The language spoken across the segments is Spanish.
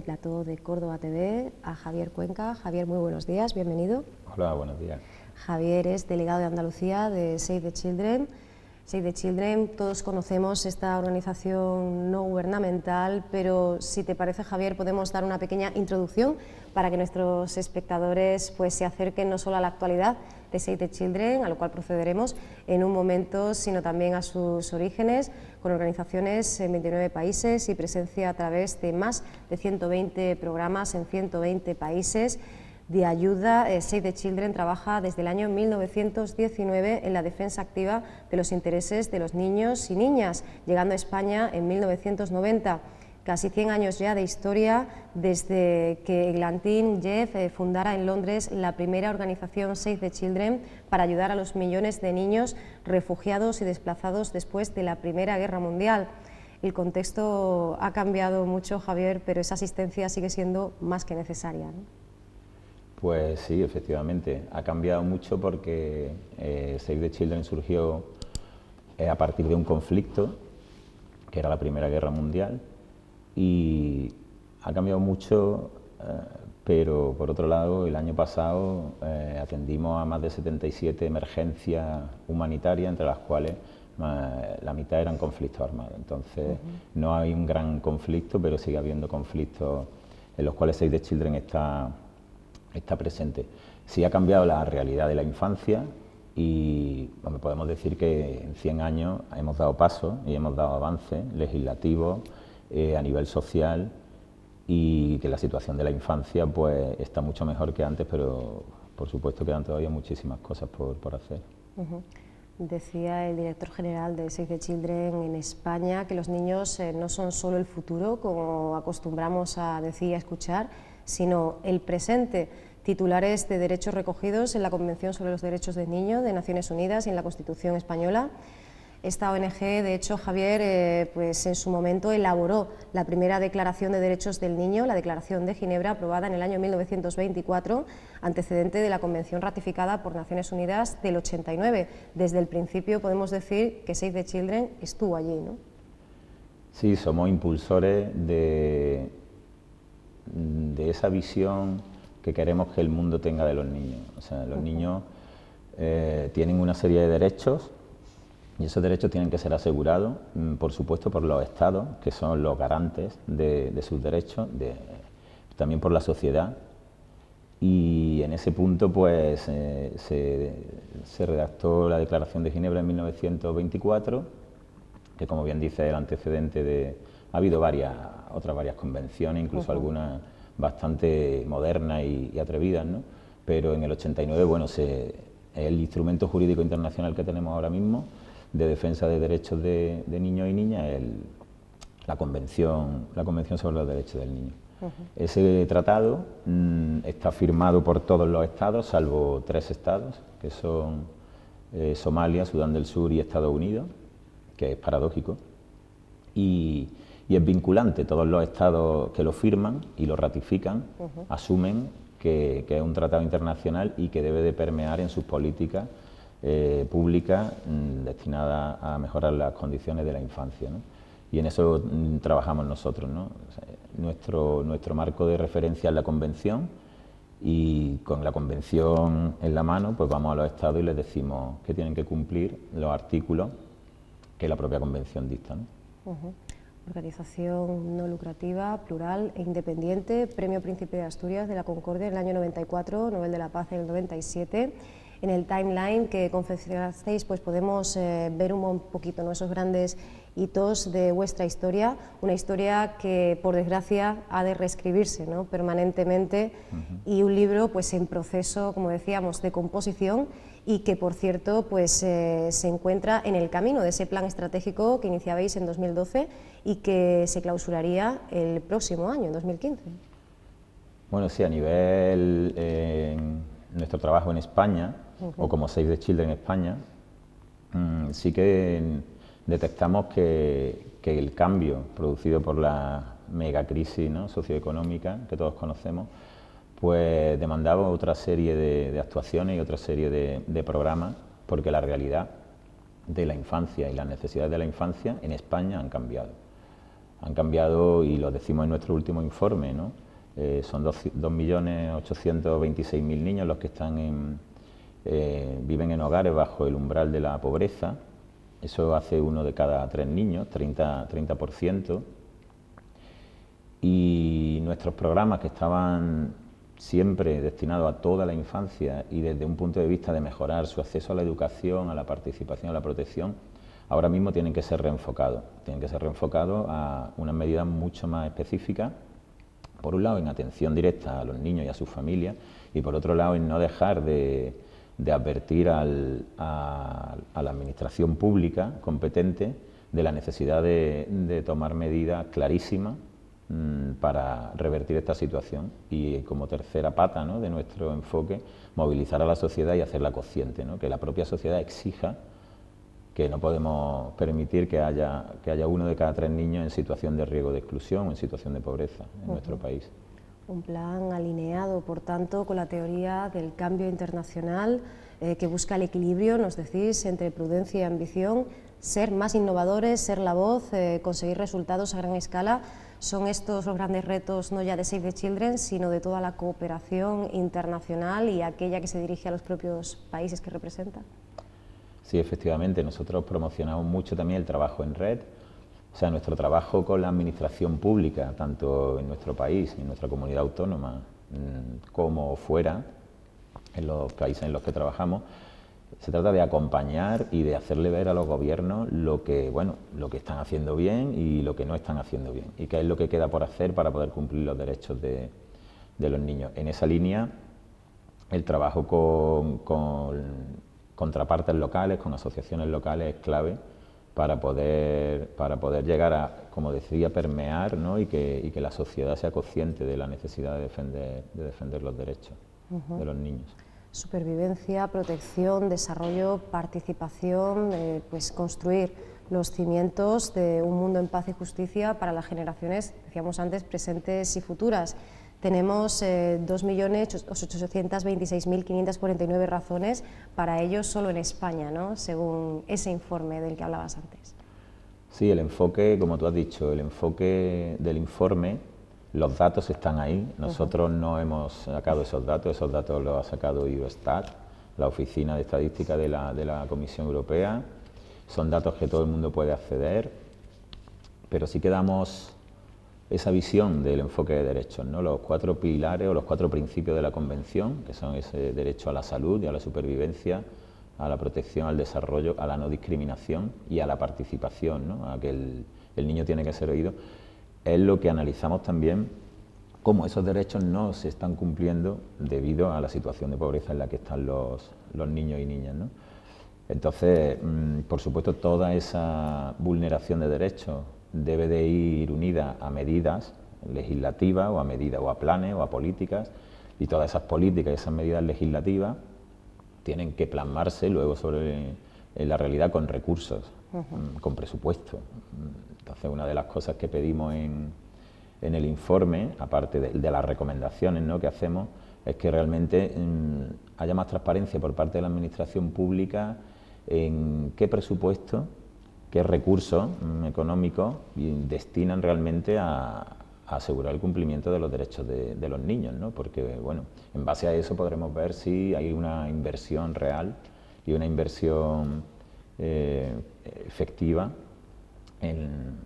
el plató de Córdoba TV a Javier Cuenca. Javier, muy buenos días, bienvenido. Hola, buenos días. Javier es delegado de Andalucía de Save the Children. Save the Children, todos conocemos esta organización no gubernamental, pero si te parece, Javier, podemos dar una pequeña introducción para que nuestros espectadores pues, se acerquen no solo a la actualidad de Save the Children, a lo cual procederemos en un momento, sino también a sus orígenes, con organizaciones en 29 países y presencia a través de más de 120 programas en 120 países de ayuda. Save the Children trabaja desde el año 1919 en la defensa activa de los intereses de los niños y niñas, llegando a España en 1990. Casi 100 años ya de historia desde que Eglantín Jeff fundara en Londres la primera organización Save the Children para ayudar a los millones de niños refugiados y desplazados después de la Primera Guerra Mundial. El contexto ha cambiado mucho, Javier, pero esa asistencia sigue siendo más que necesaria, ¿no? Pues sí, efectivamente, ha cambiado mucho porque Save the Children surgió a partir de un conflicto, que era la Primera Guerra Mundial, y ha cambiado mucho, pero por otro lado, el año pasado atendimos a más de 77 emergencias humanitarias, entre las cuales la mitad eran conflictos armados. Entonces, no hay un gran conflicto, pero sigue habiendo conflictos en los cuales Save the Children está presente. Sí ha cambiado la realidad de la infancia y bueno, podemos decir que en 100 años hemos dado pasos y hemos dado avances legislativos a nivel social, y que la situación de la infancia pues está mucho mejor que antes, pero por supuesto quedan todavía muchísimas cosas por hacer. Decía el director general de Save the Children en España que los niños no son solo el futuro, como acostumbramos a decir y a escuchar, sino el presente. Titulares de derechos recogidos en la Convención sobre los Derechos del Niño de Naciones Unidas y en la Constitución Española. Esta ONG, de hecho, Javier, pues en su momento elaboró la primera Declaración de Derechos del Niño, la Declaración de Ginebra, aprobada en el año 1924, antecedente de la Convención ratificada por Naciones Unidas del 89. Desde el principio podemos decir que Save the Children estuvo allí, ¿no? Sí, somos impulsores de esa visión que queremos que el mundo tenga de los niños. O sea, los niños tienen una serie de derechos, y esos derechos tienen que ser asegurados, por supuesto, por los Estados, que son los garantes de sus derechos, también por la sociedad. Y en ese punto pues se redactó la Declaración de Ginebra en 1924, que, como bien dice, el antecedente de... Ha habido otras varias convenciones, incluso algunas bastante modernas y atrevidas, ¿no? Pero en el 89, bueno, el instrumento jurídico internacional que tenemos ahora mismo de defensa de derechos de niños y niñas es la Convención sobre los Derechos del Niño. Ese tratado está firmado por todos los estados, salvo 3 estados, que son Somalia, Sudán del Sur y Estados Unidos, que es paradójico, y es vinculante. Todos los estados que lo firman y lo ratifican asumen que es un tratado internacional y que debe de permear en sus políticas públicas destinadas a mejorar las condiciones de la infancia, ¿no? Y en eso trabajamos nosotros, ¿no? O sea, nuestro marco de referencia es la Convención, y con la Convención en la mano pues vamos a los estados y les decimos que tienen que cumplir los artículos que la propia Convención dicta, ¿no? Organización no lucrativa, plural e independiente, Premio Príncipe de Asturias de la Concordia en el año 94, Nobel de la Paz en el 97. En el timeline que confeccionasteis pues podemos ver un poquito, ¿no?, esos grandes hitos de vuestra historia, una historia que por desgracia ha de reescribirse, ¿no?, permanentemente, y un libro pues en proceso, como decíamos, de composición, y que por cierto pues se encuentra en el camino de ese plan estratégico que iniciabais en 2012 y que se clausuraría el próximo año, en 2015. Bueno, sí, a nivel nuestro trabajo en España, o como Save the Children España, sí que detectamos que el cambio producido por la megacrisis, ¿no?, socioeconómica que todos conocemos, pues demandaba otra serie de actuaciones y otra serie de programas, porque la realidad de la infancia y las necesidades de la infancia en España han cambiado. Han cambiado, y lo decimos en nuestro último informe, ¿no? Son 2.826.000 niños los que viven en hogares bajo el umbral de la pobreza. Eso hace 1 de cada 3 niños, 30%. Y nuestros programas, que estaban siempre destinados a toda la infancia y desde un punto de vista de mejorar su acceso a la educación, a la participación, a la protección, ahora mismo tienen que ser reenfocados. Tienen que ser reenfocados a unas medidas mucho más específicas, por un lado en atención directa a los niños y a sus familias, y por otro lado en no dejar de advertir a la administración pública competente de la necesidad de tomar medidas clarísimas para revertir esta situación, y como tercera pata, ¿no?, de nuestro enfoque, movilizar a la sociedad y hacerla consciente, ¿no?, que la propia sociedad exija que no podemos permitir que haya 1 de cada 3 niños en situación de riesgo de exclusión o en situación de pobreza en nuestro país. Un plan alineado, por tanto, con la teoría del cambio internacional que busca el equilibrio, nos decís, entre prudencia y ambición, ser más innovadores, ser la voz, conseguir resultados a gran escala. Son estos los grandes retos, no ya de Save the Children, sino de toda la cooperación internacional y aquella que se dirige a los propios países que representa. Sí, efectivamente, nosotros promocionamos mucho también el trabajo en red, o sea, nuestro trabajo con la administración pública, tanto en nuestro país, en nuestra comunidad autónoma, como fuera, en los países en los que trabajamos. Se trata de acompañar y de hacerle ver a los gobiernos lo que están haciendo bien y lo que no están haciendo bien, y qué es lo que queda por hacer para poder cumplir los derechos de los niños. En esa línea, el trabajo con contrapartes locales, con asociaciones locales, es clave para poder llegar a, como decía, permear, ¿no?, y que la sociedad sea consciente de la necesidad de defender los derechos de los niños. Supervivencia, protección, desarrollo, participación, pues construir los cimientos de un mundo en paz y justicia para las generaciones, decíamos antes, presentes y futuras. Tenemos 2.826.549 razones para ello solo en España, ¿no?, según ese informe del que hablabas antes. Sí, el enfoque, como tú has dicho, el enfoque del informe, los datos están ahí. Nosotros no hemos sacado esos datos los ha sacado Eurostat, la Oficina de Estadística de la Comisión Europea. Son datos que todo el mundo puede acceder, pero sí que damos esa visión del enfoque de derechos, ¿no?, los 4 pilares o los 4 principios de la Convención, que son ese derecho a la salud y a la supervivencia, a la protección, al desarrollo, a la no discriminación y a la participación, ¿no?, a que el niño tiene que ser oído. Es lo que analizamos también, cómo esos derechos no se están cumpliendo debido a la situación de pobreza en la que están los niños y niñas, ¿no? Entonces, por supuesto, toda esa vulneración de derechos debe de ir unida a medidas legislativas o a planes o a políticas, y todas esas políticas y esas medidas legislativas tienen que plasmarse luego en la realidad con recursos, con presupuesto. Entonces, una de las cosas que pedimos en el informe, aparte de las recomendaciones, ¿no?, que hacemos, es que realmente haya más transparencia por parte de la administración pública en qué presupuesto, qué recursos económicos destinan realmente a asegurar el cumplimiento de los derechos de los niños, ¿no? Porque, bueno, en base a eso podremos ver si hay una inversión real y una inversión efectiva en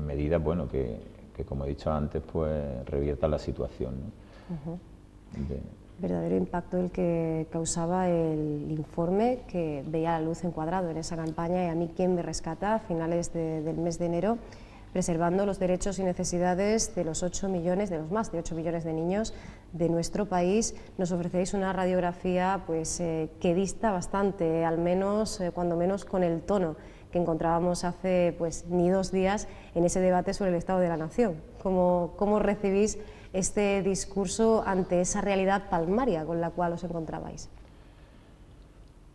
medidas, bueno, que como he dicho antes, pues reviertan la situación, ¿no? Verdadero impacto el que causaba el informe, que veía la luz encuadrado en esa campaña, y a mí quién me rescata, a finales del mes de enero, preservando los derechos y necesidades de los 8 millones, de los más de 8 millones de niños de nuestro país. Nos ofrecéis una radiografía pues que dista bastante, al menos, cuando menos, con el tono que encontrábamos hace pues ni 2 días en ese debate sobre el Estado de la Nación. ¿Cómo recibís este discurso ante esa realidad palmaria con la cual os encontrabais?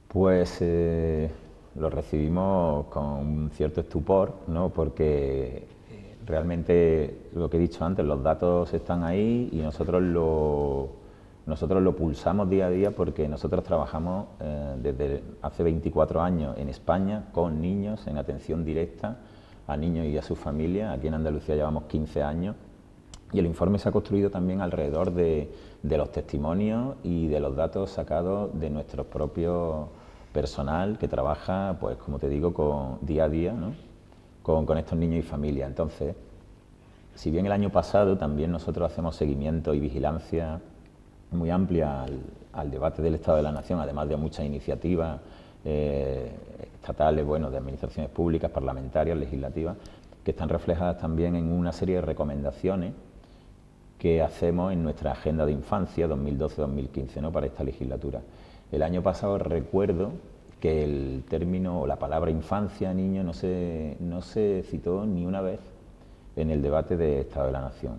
Pues lo recibimos con un cierto estupor, ¿no?, porque realmente, lo que he dicho antes, los datos están ahí y nosotros lo pulsamos día a día, porque nosotros trabajamos desde hace 24 años en España con niños en atención directa a niños y a sus familias. Aquí en Andalucía llevamos 15 años y el informe se ha construido también alrededor de los testimonios y de los datos sacados de nuestro propio personal que trabaja, pues como te digo, día a día, ¿no? con estos niños y familias. Entonces, si bien el año pasado también nosotros hacemos seguimiento y vigilancia muy amplia al debate del Estado de la Nación, además de muchas iniciativas estatales, bueno, de administraciones públicas, parlamentarias, legislativas, que están reflejadas también en una serie de recomendaciones que hacemos en nuestra agenda de infancia 2012-2015, ¿no?, para esta legislatura. El año pasado recuerdo que el término o la palabra infancia, niño, no se citó ni una vez en el debate del Estado de la Nación.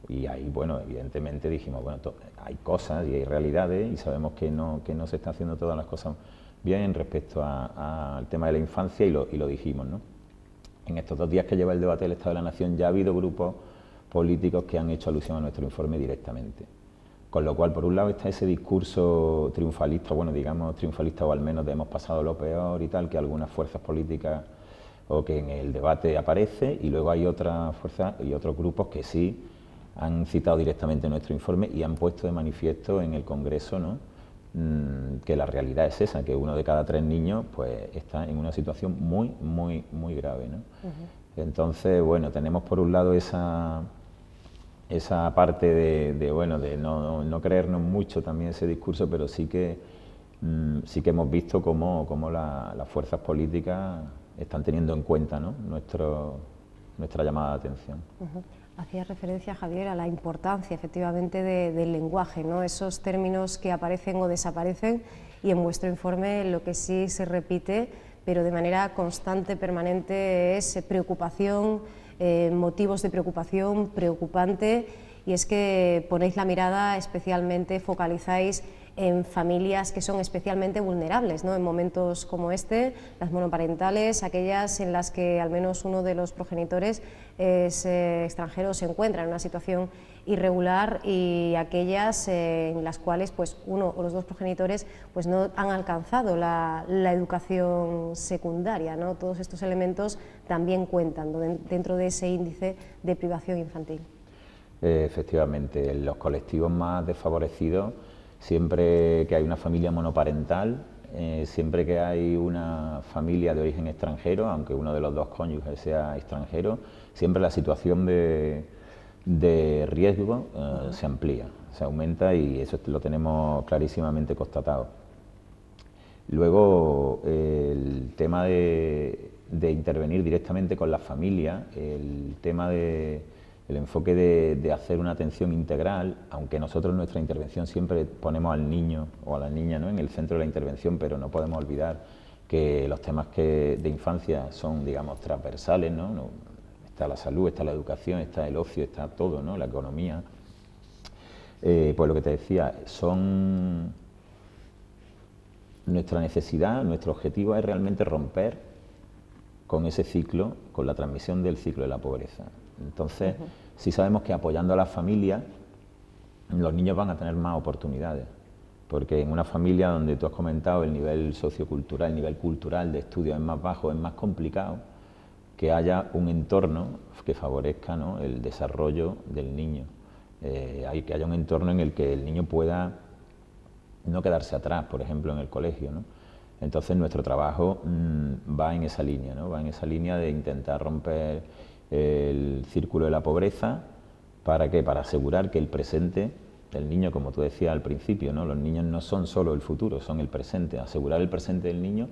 Y ahí, bueno, evidentemente dijimos, bueno, hay cosas y hay realidades y sabemos que no se están haciendo todas las cosas bien respecto al tema de la infancia y lo dijimos, ¿no? En estos 2 días que lleva el debate del Estado de la Nación ya ha habido grupos políticos que han hecho alusión a nuestro informe directamente. Con lo cual, por un lado está ese discurso triunfalista, bueno, digamos triunfalista o al menos de hemos pasado lo peor y tal, que algunas fuerzas políticas o que en el debate aparece, y luego hay otras fuerzas y otros grupos que sí han citado directamente nuestro informe y han puesto de manifiesto en el Congreso, ¿no?, que la realidad es esa, que 1 de cada 3 niños pues está en una situación muy, muy, muy grave, ¿no? Entonces, bueno, tenemos por un lado esa parte de no creernos mucho también ese discurso, pero sí que hemos visto cómo las fuerzas políticas están teniendo en cuenta, ¿no?, nuestra llamada de atención. Hacía referencia, Javier, a la importancia efectivamente del lenguaje, ¿no?, esos términos que aparecen o desaparecen, y en vuestro informe lo que sí se repite, pero de manera constante, permanente, es preocupación, motivos de preocupación, preocupante, y es que ponéis la mirada especialmente, focalizáis en familias que son especialmente vulnerables, ¿no?, en momentos como este, las monoparentales, aquellas en las que al menos uno de los progenitores es extranjero, se encuentra en una situación irregular, y aquellas en las cuales pues uno o los 2 progenitores pues no han alcanzado la educación secundaria, ¿no? Todos estos elementos también cuentan dentro de ese índice de privación infantil. Efectivamente, en los colectivos más desfavorecidos, siempre que hay una familia monoparental, siempre que hay una familia de origen extranjero, aunque uno de los 2 cónyuges sea extranjero, siempre la situación de riesgo se amplía, se aumenta, y eso lo tenemos clarísimamente constatado. Luego, el tema de intervenir directamente con las familias, el tema el enfoque de hacer una atención integral, aunque nosotros en nuestra intervención siempre ponemos al niño o a la niña, ¿no?, en el centro de la intervención, pero no podemos olvidar que los temas de infancia son, digamos, transversales, ¿no? Está la salud, está la educación, está el ocio, está todo, ¿no?, la economía. Pues lo que te decía, nuestra necesidad, nuestro objetivo es realmente romper con ese ciclo, con la transmisión del ciclo de la pobreza. Entonces, sí sabemos que apoyando a las familias, los niños van a tener más oportunidades, porque en una familia donde tú has comentado el nivel sociocultural, el nivel cultural de estudio es más bajo, es más complicado que haya un entorno que favorezca, ¿no?, el desarrollo del niño. Hay que haya un entorno en el que el niño pueda no quedarse atrás, por ejemplo, en el colegio, ¿no? Entonces nuestro trabajo va en esa línea, ¿no?, va en esa línea de intentar romper el círculo de la pobreza. ¿Para qué? Para asegurar que el presente del niño, como tú decías al principio, ¿no?, los niños no son solo el futuro, son el presente. Asegurar el presente del niño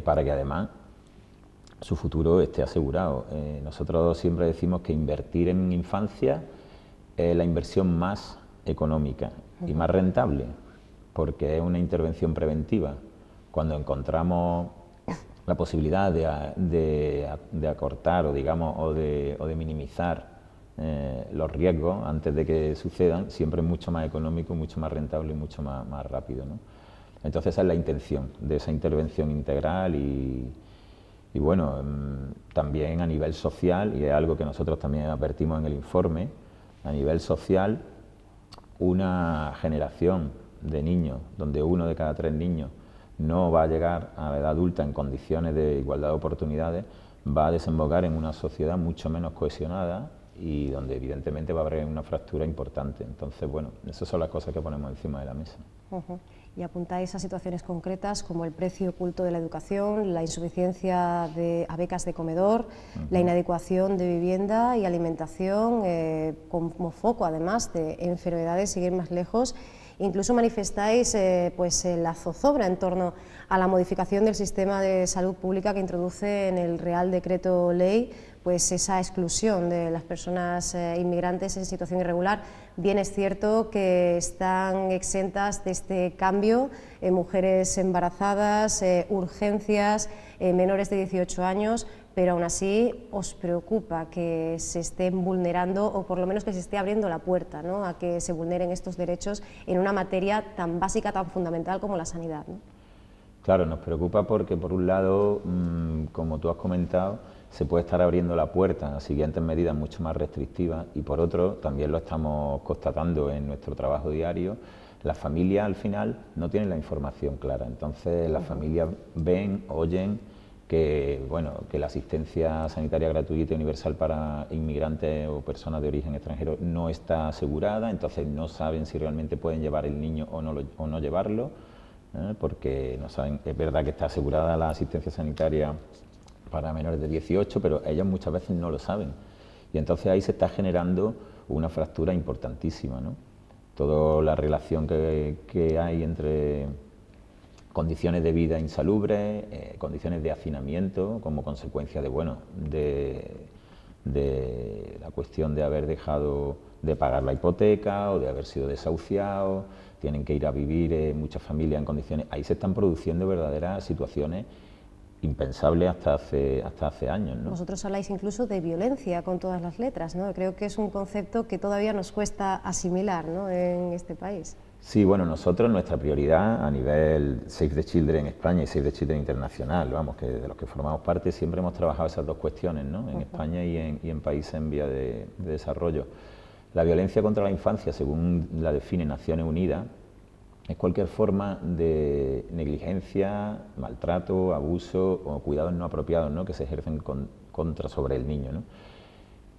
para que además su futuro esté asegurado. Nosotros siempre decimos que invertir en infancia es la inversión más económica y más rentable, porque es una intervención preventiva. Cuando encontramos la posibilidad de acortar o, digamos, o de minimizar los riesgos antes de que sucedan, siempre es mucho más económico, mucho más rentable y mucho más rápido, ¿no? Entonces esa es la intención de esa intervención integral y bueno, también a nivel social, y es algo que nosotros también advertimos en el informe, a nivel social, una generación de niños, donde 1 de cada 3 niños no va a llegar a la edad adulta en condiciones de igualdad de oportunidades, va a desembocar en una sociedad mucho menos cohesionada y donde evidentemente va a haber una fractura importante. Entonces, bueno, esas son las cosas que ponemos encima de la mesa. Y apuntáis a situaciones concretas como el precio oculto de la educación, la insuficiencia a becas de comedor, la inadecuación de vivienda y alimentación, como foco además de enfermedades, seguir más lejos. Incluso manifestáis pues la zozobra en torno a la modificación del sistema de salud pública que introduce en el Real Decreto Ley pues esa exclusión de las personas inmigrantes en situación irregular. Bien es cierto que están exentas de este cambio mujeres embarazadas, urgencias, menores de 18 años, pero aún así os preocupa que se estén vulnerando o por lo menos que se esté abriendo la puerta, ¿no?, a que se vulneren estos derechos en una materia tan básica, tan fundamental como la sanidad, ¿no? Claro, nos preocupa porque por un lado, como tú has comentado, se puede estar abriendo la puerta a siguientes medidas mucho más restrictivas y por otro, también lo estamos constatando en nuestro trabajo diario, las familias al final no tienen la información clara, entonces las familias ven, oyen que, bueno, que la asistencia sanitaria gratuita y universal para inmigrantes o personas de origen extranjero no está asegurada, entonces no saben si realmente pueden llevar el niño o no llevarlo, porque no saben, es verdad que está asegurada la asistencia sanitaria para menores de 18, pero ellos muchas veces no lo saben. Y entonces ahí se está generando una fractura importantísima, ¿no? Toda la relación que hay entre condiciones de vida insalubres, condiciones de hacinamiento como consecuencia de, bueno, de la cuestión de haber dejado de pagar la hipoteca o de haber sido desahuciados, tienen que ir a vivir muchas familias en condiciones. Ahí se están produciendo verdaderas situaciones impensable hasta hace años, ¿no? Vosotros habláis incluso de violencia con todas las letras, ¿no? Creo que es un concepto que todavía nos cuesta asimilar, ¿no?, en este país. Sí, bueno, nosotros nuestra prioridad a nivel Save the Children España y Save the Children Internacional, vamos, que de los que formamos parte siempre hemos trabajado esas dos cuestiones, ¿no?, en España y en países en vía de desarrollo. La violencia contra la infancia, según la define Naciones Unidas, es cualquier forma de negligencia, maltrato, abuso o cuidados no apropiados, ¿no?, que se ejercen sobre el niño, ¿no?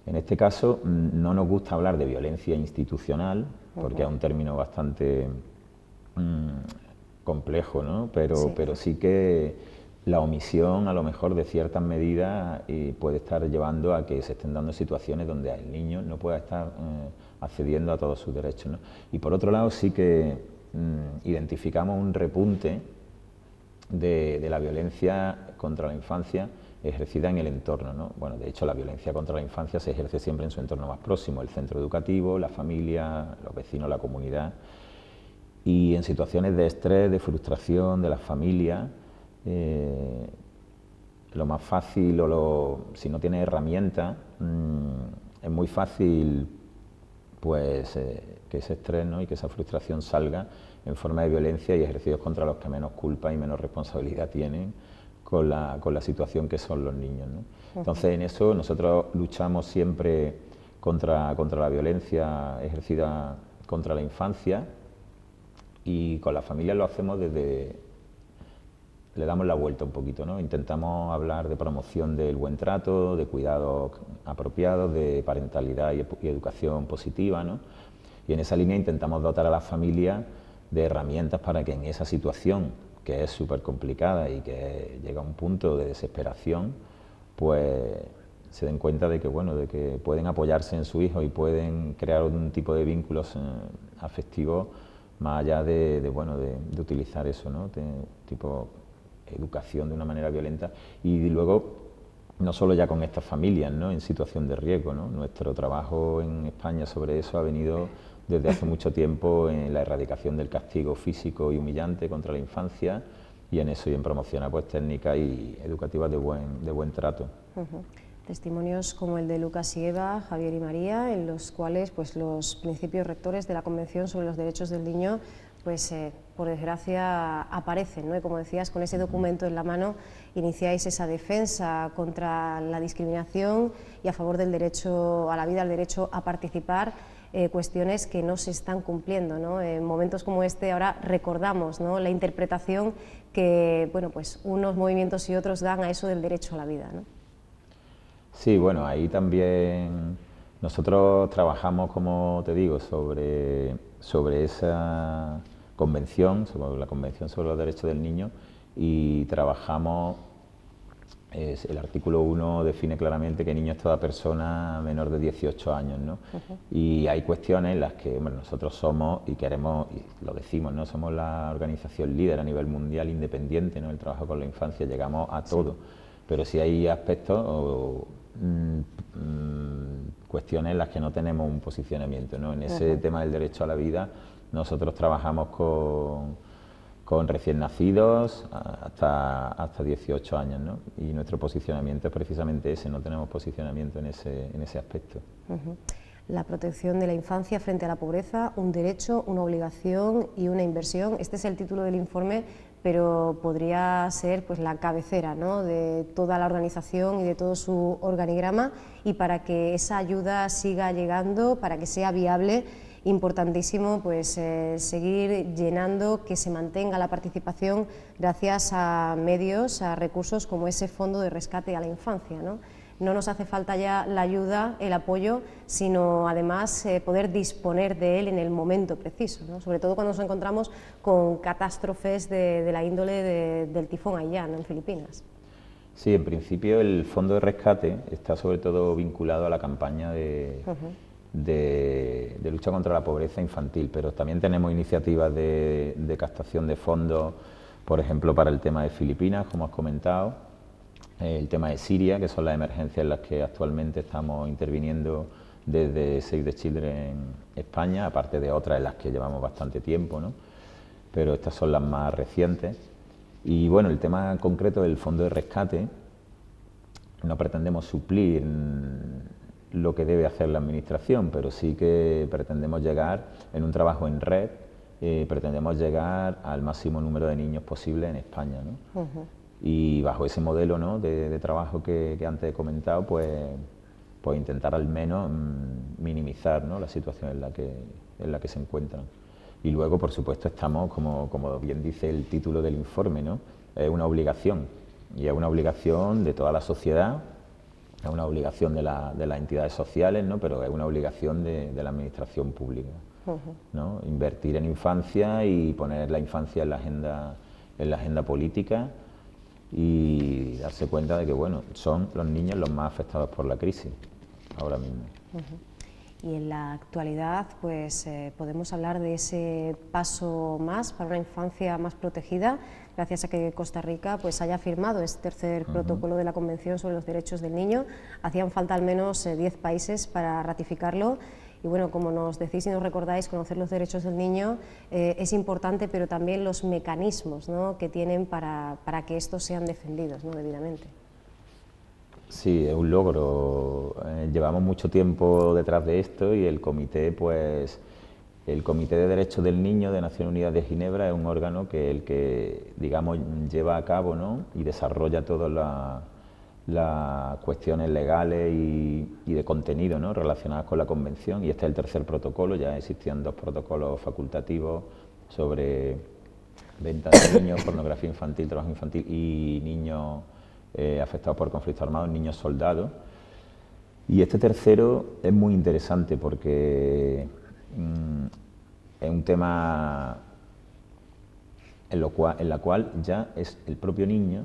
En este caso no nos gusta hablar de violencia institucional, porque es un término bastante complejo, ¿no? Pero sí que la omisión a lo mejor de ciertas medidas puede estar llevando a que se estén dando situaciones donde el niño no pueda estar accediendo a todos sus derechos, ¿no? Y por otro lado sí que identificamos un repunte de la violencia contra la infancia ejercida en el entorno, ¿no? Bueno, de hecho la violencia contra la infancia se ejerce siempre en su entorno más próximo, el centro educativo, la familia, los vecinos, la comunidad, y en situaciones de estrés, de frustración de las familias, lo más fácil si no tienes herramientas, es muy fácil pues que ese estrés, ¿no?, y que esa frustración salga en forma de violencia y ejercicios contra los que menos culpa y menos responsabilidad tienen con la situación que son los niños, ¿no? Entonces en eso nosotros luchamos siempre contra la violencia ejercida contra la infancia y con las familias lo hacemos le damos la vuelta un poquito, ¿no? Intentamos hablar de promoción del buen trato, de cuidados apropiados, de parentalidad y educación positiva, ¿no? Y en esa línea intentamos dotar a las familias de herramientas para que en esa situación, que es súper complicada y que llega a un punto de desesperación, pues se den cuenta de que, bueno, de que pueden apoyarse en su hijo y pueden crear un tipo de vínculos afectivos más allá de utilizar eso, ¿no?, tipo educación de una manera violenta. Y luego, no solo ya con estas familias, ¿no?, en situación de riesgo, ¿no? Nuestro trabajo en España sobre eso ha venido desde hace mucho tiempo en la erradicación del castigo físico y humillante contra la infancia y en eso y en promocionar pues técnicas educativas de buen trato. Testimonios como el de Lucas y Eva, Javier y María, en los cuales pues los principios rectores de la Convención sobre los Derechos del Niño pues por desgracia aparecen, ¿no? Y como decías, con ese documento en la mano iniciáis esa defensa contra la discriminación y a favor del derecho a la vida, el derecho a participar, cuestiones que no se están cumpliendo, ¿no? En momentos como este ahora recordamos, ¿no?, la interpretación que, bueno, pues unos movimientos y otros dan a eso del derecho a la vida, ¿no? Sí, bueno, ahí también nosotros trabajamos, como te digo, sobre esa convención, sobre la Convención sobre los Derechos del Niño, y trabajamos, el artículo 1 define claramente que niño es toda persona menor de 18 años, ¿no? Y hay cuestiones en las que bueno, nosotros somos y queremos, y lo decimos, ¿no? Somos la organización líder a nivel mundial independiente, ¿no? El trabajo con la infancia, llegamos a todo, pero sí hay aspectos o cuestiones en las que no tenemos un posicionamiento, ¿no? En ese tema del derecho a la vida nosotros trabajamos con recién nacidos hasta 18 años, ¿no? Y nuestro posicionamiento es precisamente ese, no tenemos posicionamiento en ese aspecto. La protección de la infancia frente a la pobreza, un derecho, una obligación y una inversión. Este es el título del informe, pero podría ser pues la cabecera, ¿no?, de toda la organización y de todo su organigrama, y para que esa ayuda siga llegando, para que sea viable, importantísimo pues seguir llenando, que se mantenga la participación gracias a medios, a recursos como ese fondo de rescate a la infancia, ¿no? No nos hace falta ya la ayuda, el apoyo, sino además poder disponer de él en el momento preciso, ¿no? Sobre todo cuando nos encontramos con catástrofes de la índole del tifón Haiyan, ¿no?, en Filipinas. Sí, en principio el fondo de rescate está sobre todo vinculado a la campaña de lucha contra la pobreza infantil, pero también tenemos iniciativas de captación de fondos, por ejemplo, para el tema de Filipinas, como has comentado, el tema de Siria, que son las emergencias en las que actualmente estamos interviniendo desde Save the Children España, aparte de otras en las que llevamos bastante tiempo, ¿no? Pero estas son las más recientes. Y bueno, el tema concreto del fondo de rescate, no pretendemos suplir lo que debe hacer la Administración, pero sí que pretendemos llegar en un trabajo en red, pretendemos llegar al máximo número de niños posible en España, ¿no? Y bajo ese modelo, ¿no?, de trabajo que antes he comentado, pues intentar al menos minimizar, ¿no?, la situación en la que se encuentran. Y luego, por supuesto, estamos, como bien dice el título del informe, ¿no?, es una obligación, y es una obligación de toda la sociedad, es una obligación de las entidades sociales, ¿no?, pero es una obligación de la administración pública, ¿no? Invertir en infancia y poner la infancia en la agenda política, y darse cuenta de que bueno, son los niños los más afectados por la crisis ahora mismo. Y en la actualidad pues podemos hablar de ese paso más para una infancia más protegida, gracias a que Costa Rica pues haya firmado este tercer protocolo de la Convención sobre los Derechos del Niño. Hacían falta al menos 10 países para ratificarlo. Y bueno, como nos decís y nos recordáis, conocer los derechos del niño es importante, pero también los mecanismos, ¿no?, que tienen para que estos sean defendidos, ¿no?, debidamente. Sí, es un logro. Llevamos mucho tiempo detrás de esto, y el Comité de Derechos del Niño de Naciones Unidas de Ginebra es un órgano que digamos, lleva a cabo, ¿no?, y desarrolla todas las cuestiones legales y de contenido, ¿no?, relacionadas con la Convención, y este es el tercer protocolo. Ya existían 2 protocolos facultativos sobre venta de niños, pornografía infantil, trabajo infantil y niños afectados por conflictos armados, niños soldados. Y este tercero es muy interesante porque es un tema en la cual ya es el propio niño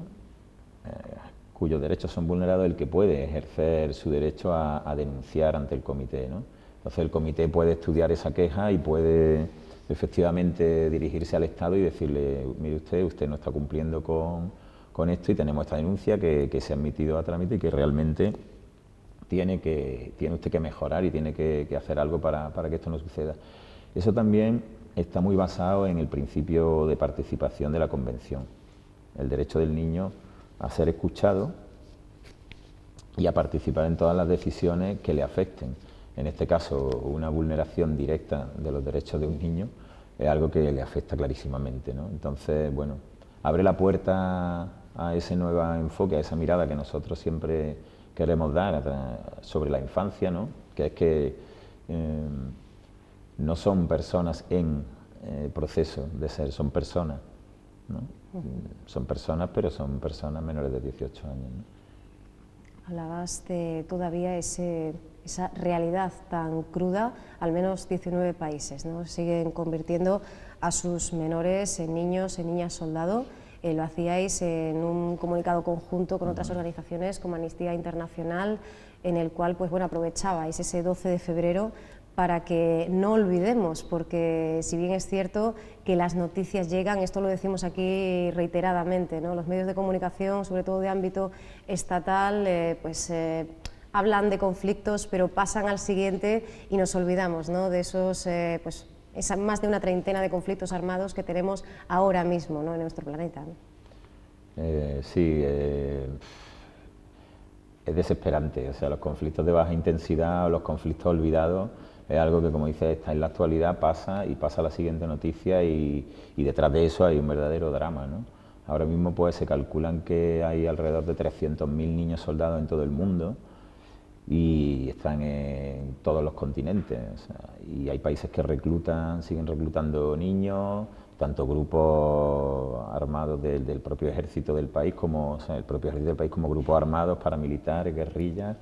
cuyos derechos son vulnerados el que puede ejercer su derecho a denunciar ante el comité, ¿no? Entonces el comité puede estudiar esa queja y puede efectivamente dirigirse al Estado y decirle: mire usted no está cumpliendo con esto, y tenemos esta denuncia que se ha admitido a trámite y que realmente tiene usted que mejorar y tiene que hacer algo para que esto no suceda. Eso también está muy basado en el principio de participación de la Convención, el derecho del niño a ser escuchado y a participar en todas las decisiones que le afecten. En este caso, una vulneración directa de los derechos de un niño es algo que le afecta clarísimamente, ¿no? Entonces, bueno, abre la puerta a ese nuevo enfoque, a esa mirada que nosotros siempre queremos dar sobre la infancia, ¿no?, que es que no son personas en proceso de ser, son personas, ¿no? Son personas, pero son personas menores de 18 años, ¿no? Hablabas de todavía esa realidad tan cruda, al menos 19 países, ¿no? Siguen convirtiendo a sus menores en niños, en niñas soldado. Lo hacíais en un comunicado conjunto con otras organizaciones como Amnistía Internacional, en el cual pues, bueno, aprovechabais ese 12 de febrero para que no olvidemos, porque si bien es cierto que las noticias llegan, esto lo decimos aquí reiteradamente, ¿no? Los medios de comunicación, sobre todo de ámbito estatal, hablan de conflictos, pero pasan al siguiente y nos olvidamos, ¿no? De esos, esa más de una treintena de conflictos armados que tenemos ahora mismo, ¿no? En nuestro planeta, ¿no? Sí, es desesperante, o sea, los conflictos de baja intensidad o los conflictos olvidados es algo que, como dices, está en la actualidad, pasa y pasa la siguiente noticia y detrás de eso hay un verdadero drama, ¿no? Ahora mismo pues se calculan que hay alrededor de 300.000 niños soldados en todo el mundo y están en todos los continentes, o sea, y hay países que reclutan, siguen reclutando niños, tanto grupos armados del propio ejército del país como, o sea, el propio ejército del país como grupos armados, paramilitares, guerrillas.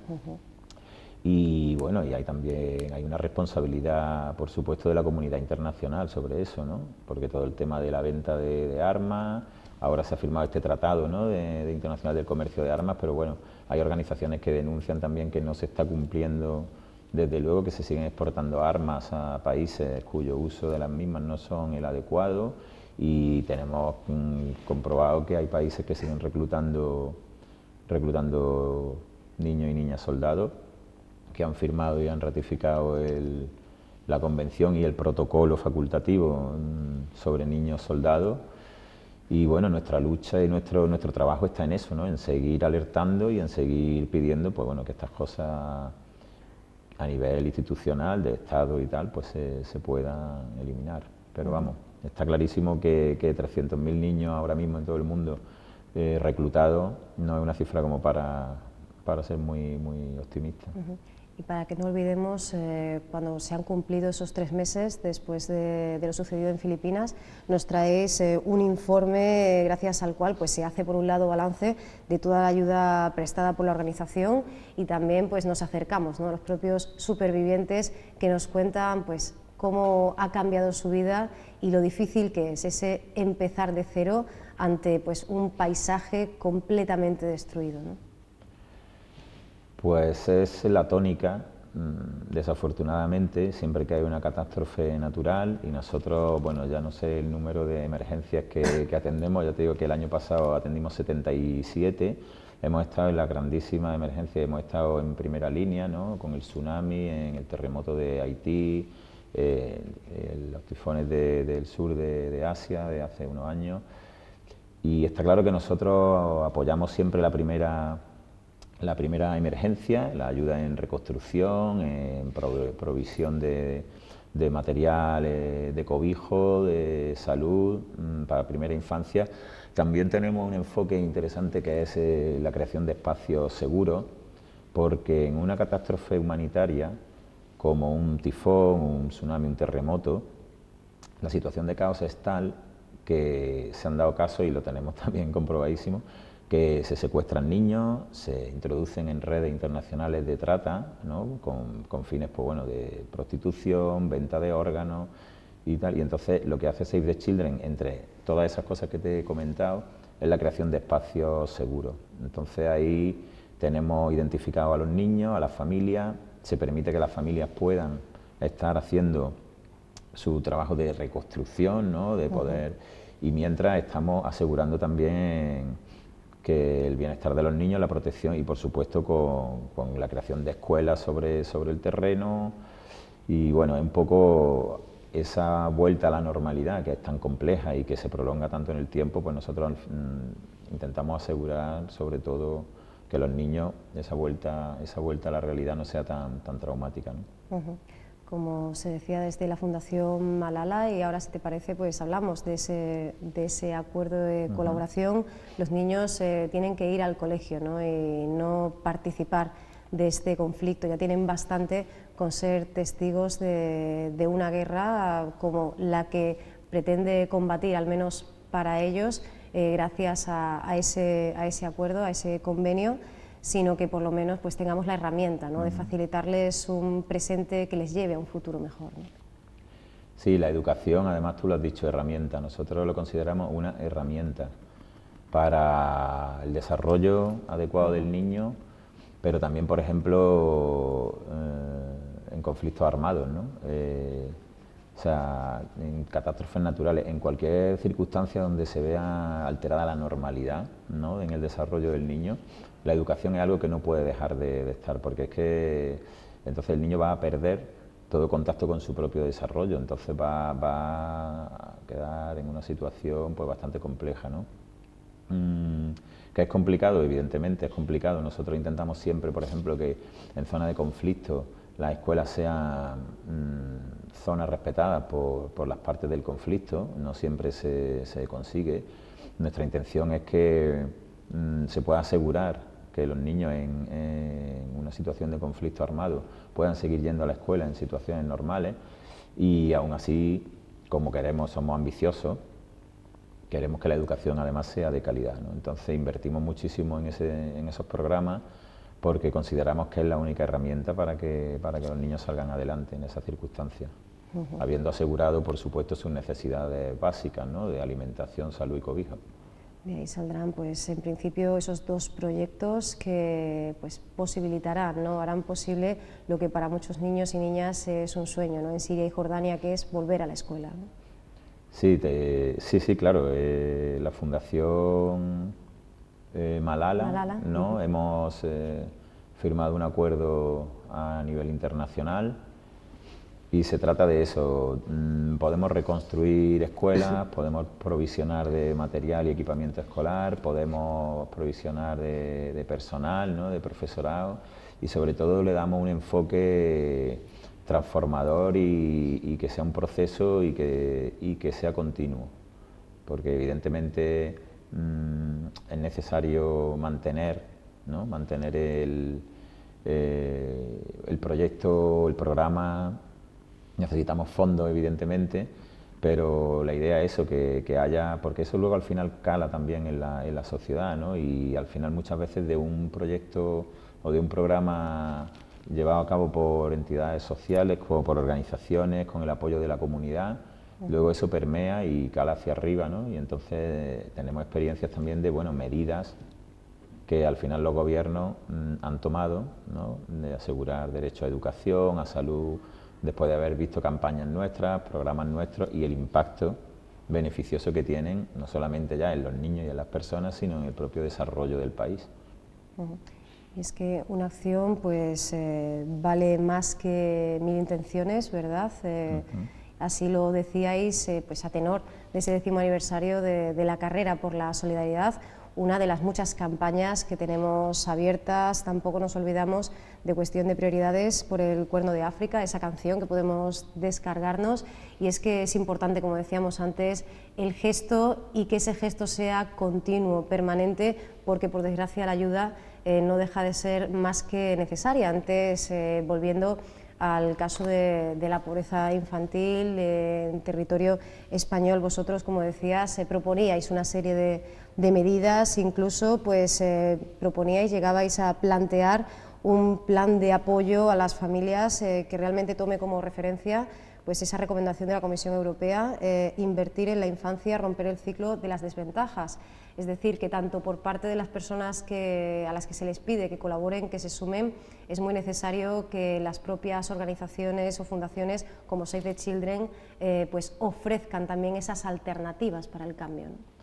Y bueno, y hay también una responsabilidad, por supuesto, de la comunidad internacional sobre eso, ¿no? Porque todo el tema de la venta de armas, ahora se ha firmado este tratado, ¿no? de internacional del comercio de armas, pero bueno, hay organizaciones que denuncian también que no se está cumpliendo, desde luego que se siguen exportando armas a países cuyo uso de las mismas no son el adecuado, y tenemos comprobado que hay países que siguen reclutando niños y niñas soldados que han firmado y han ratificado la convención y el protocolo facultativo sobre niños soldados. Y bueno, nuestra lucha y nuestro trabajo está en eso, ¿no? En seguir alertando y en seguir pidiendo, pues bueno, que estas cosas a nivel institucional, de Estado y tal, pues se puedan eliminar. Pero vamos, está clarísimo que 300.000 niños ahora mismo en todo el mundo reclutados no es una cifra como para ser muy optimista. Y para que no olvidemos, cuando se han cumplido esos 3 meses después de lo sucedido en Filipinas, nos traéis un informe gracias al cual pues, se hace por un lado balance de toda la ayuda prestada por la organización y también pues, nos acercamos, ¿no?, a los propios supervivientes que nos cuentan pues, cómo ha cambiado su vida y lo difícil que es ese empezar de cero ante pues, un paisaje completamente destruido, ¿no? Pues es la tónica, desafortunadamente, siempre que hay una catástrofe natural, y nosotros, bueno, ya no sé el número de emergencias que atendemos, ya te digo que el año pasado atendimos 77, hemos estado en la grandísima emergencia, hemos estado en primera línea, ¿no?, con el tsunami, en el terremoto de Haití, los tifones del sur de Asia de hace unos años, y está claro que nosotros apoyamos siempre la primera emergencia, la ayuda en reconstrucción, en provisión de material de cobijo, de salud para primera infancia. También tenemos un enfoque interesante que es la creación de espacios seguros, porque en una catástrofe humanitaria como un tifón, un tsunami, un terremoto, la situación de caos es tal que se han dado casos, y lo tenemos también comprobadísimo, que se secuestran niños, se introducen en redes internacionales de trata, ¿no?, con fines pues, bueno, de prostitución, venta de órganos y tal. Y entonces lo que hace Save the Children, entre todas esas cosas que te he comentado, es la creación de espacios seguros. Entonces ahí tenemos identificado a los niños, a las familias, se permite que las familias puedan estar haciendo su trabajo de reconstrucción, ¿no?, de poder, y mientras estamos asegurando también que el bienestar de los niños, la protección y por supuesto con la creación de escuelas sobre el terreno, y bueno, es un poco esa vuelta a la normalidad que es tan compleja y que se prolonga tanto en el tiempo, pues nosotros intentamos asegurar sobre todo que los niños, esa vuelta a la realidad no sea tan traumática, ¿no? Como se decía desde la Fundación Malala, y ahora si te parece pues hablamos de ese acuerdo de colaboración. Los niños tienen que ir al colegio, ¿no?, y no participar de este conflicto. Ya tienen bastante con ser testigos de una guerra como la que pretende combatir, al menos para ellos, gracias a ese acuerdo, a ese convenio. sino que por lo menos pues tengamos la herramienta, ¿no?, de facilitarles un presente que les lleve a un futuro mejor, ¿no? Sí, la educación, además tú lo has dicho, herramienta. Nosotros lo consideramos una herramienta para el desarrollo adecuado del niño, pero también, por ejemplo, en conflictos armados, ¿no? O sea, en catástrofes naturales, en cualquier circunstancia donde se vea alterada la normalidad, ¿no?, en el desarrollo del niño, la educación es algo que no puede dejar de estar, porque es que entonces el niño va a perder todo contacto con su propio desarrollo, entonces va a quedar en una situación pues bastante compleja, ¿no? Que es complicado, evidentemente es complicado. Nosotros intentamos siempre, por ejemplo, que en zona de conflicto las escuelas sean zonas respetadas por las partes del conflicto, no siempre se consigue. Nuestra intención es que se pueda asegurar que los niños en una situación de conflicto armado puedan seguir yendo a la escuela en situaciones normales, y aún así, como somos ambiciosos, queremos que la educación además sea de calidad, ¿no? Entonces invertimos muchísimo en esos programas, porque consideramos que es la única herramienta para que los niños salgan adelante en esas circunstancias, habiendo asegurado, por supuesto, sus necesidades básicas, ¿no?, de alimentación, salud y cobijo. De ahí saldrán, pues, en principio, esos dos proyectos que pues posibilitarán, ¿no?, harán posible lo que para muchos niños y niñas es un sueño, ¿no?, en Siria y Jordania, que es volver a la escuela, ¿no? Sí, sí, claro. La Fundación Malala, ¿no? Hemos firmado un acuerdo a nivel internacional. Y se trata de eso, podemos reconstruir escuelas, podemos provisionar de material y equipamiento escolar, podemos provisionar de personal, ¿no?, de profesorado, y sobre todo le damos un enfoque transformador y que sea un proceso y que sea continuo, porque evidentemente es necesario mantener, ¿no?, mantener el proyecto, el programa. Necesitamos fondos, evidentemente, pero la idea es eso, que haya, porque eso luego al final cala también en la sociedad, ¿no? Y al final muchas veces de un proyecto o de un programa llevado a cabo por entidades sociales o por organizaciones con el apoyo de la comunidad, luego eso permea y cala hacia arriba, ¿no? Y entonces tenemos experiencias también de, bueno, medidas que al final los gobiernos han tomado, ¿no?, de asegurar derecho a educación, a salud, después de haber visto campañas nuestras, programas nuestros, y el impacto beneficioso que tienen, no solamente ya en los niños y en las personas, sino en el propio desarrollo del país. Y es que una acción pues vale más que 1000 intenciones, ¿verdad? Así lo decíais, pues a tenor de ese 10º aniversario de la carrera por la solidaridad, una de las muchas campañas que tenemos abiertas. Tampoco nos olvidamos de Cuestión de Prioridades por el Cuerno de África, esa canción que podemos descargarnos, y es que es importante, como decíamos antes, el gesto, y que ese gesto sea continuo, permanente, porque por desgracia la ayuda no deja de ser más que necesaria. Antes, volviendo al caso de la pobreza infantil en territorio español, vosotros, como decías, proponíais una serie de medidas, incluso pues proponíais, llegabais a plantear un plan de apoyo a las familias que realmente tome como referencia pues esa recomendación de la Comisión Europea, invertir en la infancia, romper el ciclo de las desventajas. Es decir, que tanto por parte de las personas a las que se les pide que colaboren, que se sumen, es muy necesario que las propias organizaciones o fundaciones como Save the Children pues ofrezcan también esas alternativas para el cambio, ¿no?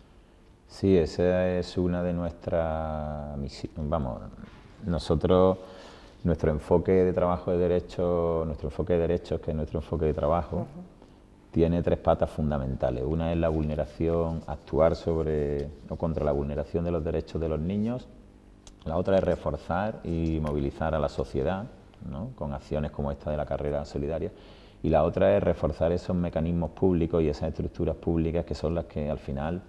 Sí, esa es una de nuestras misiones. Vamos, nosotros, nuestro enfoque de trabajo de derechos, que es nuestro enfoque de trabajo, tiene 3 patas fundamentales. Una es la vulneración, actuar sobre o contra la vulneración de los derechos de los niños. La otra es reforzar y movilizar a la sociedad, ¿no?, con acciones como esta de la carrera solidaria. Y la otra es reforzar esos mecanismos públicos y esas estructuras públicas que son las que al final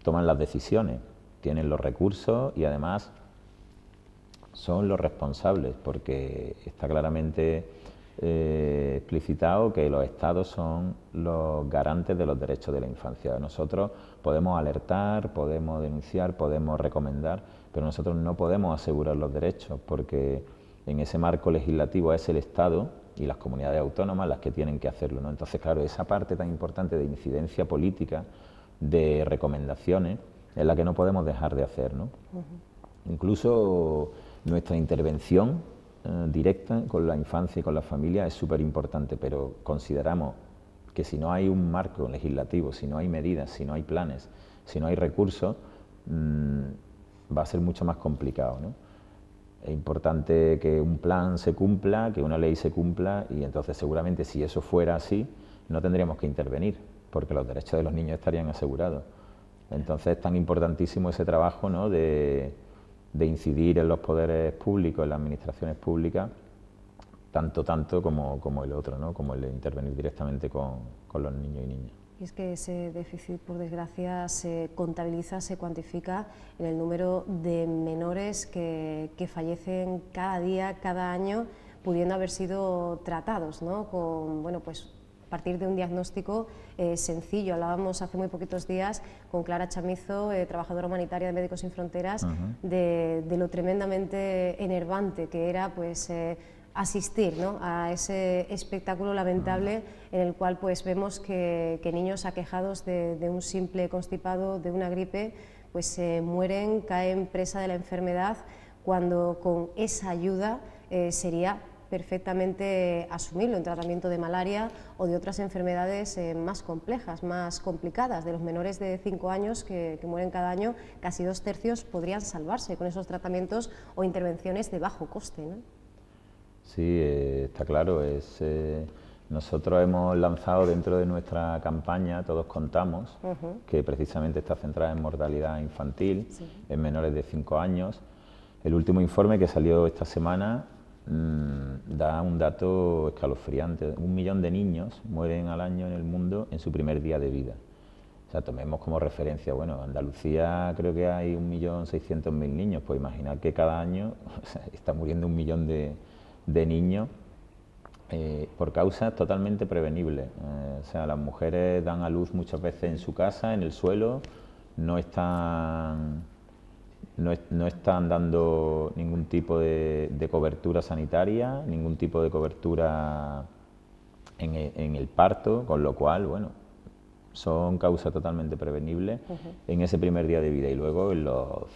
toman las decisiones, tienen los recursos y además son los responsables, porque está claramente explicitado que los Estados son los garantes de los derechos de la infancia. Nosotros podemos alertar, podemos denunciar, podemos recomendar, pero nosotros no podemos asegurar los derechos porque en ese marco legislativo es el Estado y las comunidades autónomas las que tienen que hacerlo, ¿no? Entonces, claro, esa parte tan importante de incidencia política, de recomendaciones, es la que no podemos dejar de hacer, ¿no? Incluso nuestra intervención directa con la infancia y con la familia es súper importante, pero consideramos que si no hay un marco legislativo, si no hay medidas, si no hay planes, si no hay recursos, va a ser mucho más complicado, ¿no? Es importante que un plan se cumpla, que una ley se cumpla, y entonces seguramente si eso fuera así no tendríamos que intervenir, porque los derechos de los niños estarían asegurados. Entonces es tan importantísimo ese trabajo, ¿no?, de incidir en los poderes públicos, en las administraciones públicas, tanto como el otro, ¿no?, como el de intervenir directamente con los niños y niñas. Y es que ese déficit, por desgracia, se contabiliza, se cuantifica en el número de menores que fallecen cada día, cada año, pudiendo haber sido tratados, ¿no?, con, bueno, pues, a partir de un diagnóstico sencillo. Hablábamos hace muy poquitos días con Clara Chamizo, trabajadora humanitaria de Médicos Sin Fronteras, de lo tremendamente enervante que era, pues, asistir, ¿no?, a ese espectáculo lamentable en el cual, pues, vemos que niños aquejados de un simple constipado, de una gripe, pues mueren, caen presa de la enfermedad, cuando con esa ayuda sería perfectamente asumible un tratamiento de malaria o de otras enfermedades más complejas, más complicadas. De los menores de 5 años que mueren cada año, casi 2/3 podrían salvarse con esos tratamientos o intervenciones de bajo coste, ¿no? Sí, está claro. Nosotros hemos lanzado dentro de nuestra campaña Todos Contamos, que precisamente está centrada en mortalidad infantil, en menores de 5 años. El último informe que salió esta semana da un dato escalofriante. 1 millón de niños mueren al año en el mundo en su primer día de vida. O sea, tomemos como referencia, bueno, en Andalucía creo que hay 1.600.000 niños, pues imaginar que cada año está muriendo 1 millón de niños por causas totalmente prevenibles. O sea, las mujeres dan a luz muchas veces en su casa, en el suelo, no están dando ningún tipo de cobertura sanitaria, ningún tipo de cobertura en el parto, con lo cual, bueno, son causas totalmente prevenibles en ese primer día de vida. Y luego en los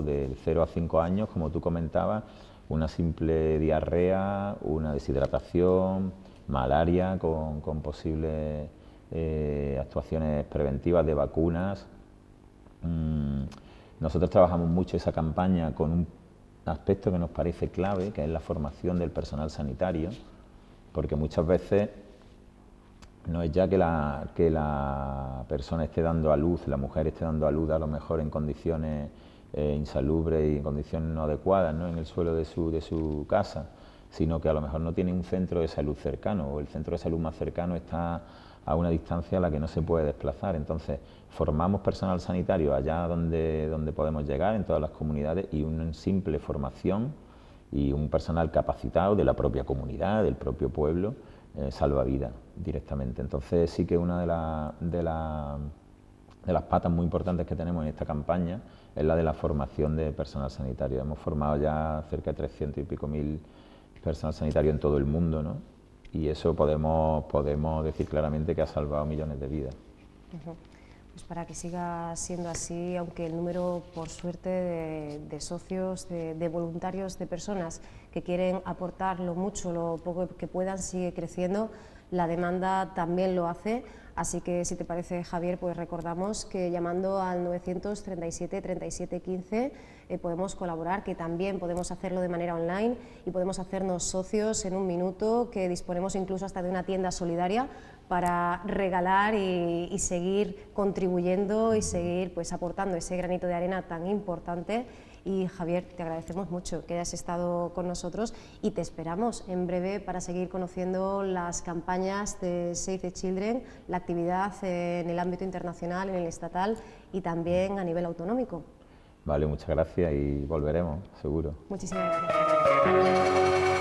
del 0 a 5 años, como tú comentabas, una simple diarrea, una deshidratación, malaria con posibles actuaciones preventivas de vacunas. Nosotros trabajamos mucho esa campaña con un aspecto que nos parece clave, que es la formación del personal sanitario, porque muchas veces no es ya que la persona esté dando a luz, la mujer esté dando a luz a lo mejor en condiciones insalubres y en condiciones no adecuadas, ¿no?, en el suelo de su casa, sino que a lo mejor no tiene un centro de salud cercano, o el centro de salud más cercano está a una distancia a la que no se puede desplazar. Entonces, formamos personal sanitario allá donde podemos llegar, en todas las comunidades, y una simple formación y un personal capacitado de la propia comunidad, del propio pueblo, salva vidas directamente. Entonces, sí que una de las patas muy importantes que tenemos en esta campaña es la de la formación de personal sanitario. Hemos formado ya cerca de 300 y pico mil personal sanitario en todo el mundo, ¿no? Y eso podemos decir claramente que ha salvado millones de vidas. Pues para que siga siendo así, aunque el número, por suerte, de socios, de voluntarios, de personas que quieren aportar lo mucho, lo poco que puedan, sigue creciendo, la demanda también lo hace. Así que, si te parece, Javier, pues recordamos que llamando al 937 37 15 podemos colaborar, que también podemos hacerlo de manera online y podemos hacernos socios en un minuto, que disponemos incluso hasta de una tienda solidaria para regalar y seguir contribuyendo y seguir, pues, aportando ese granito de arena tan importante. Y Javier, te agradecemos mucho que hayas estado con nosotros y te esperamos en breve para seguir conociendo las campañas de Save the Children, la actividad en el ámbito internacional, en el estatal y también a nivel autonómico. Vale, muchas gracias y volveremos, seguro. Muchísimas gracias.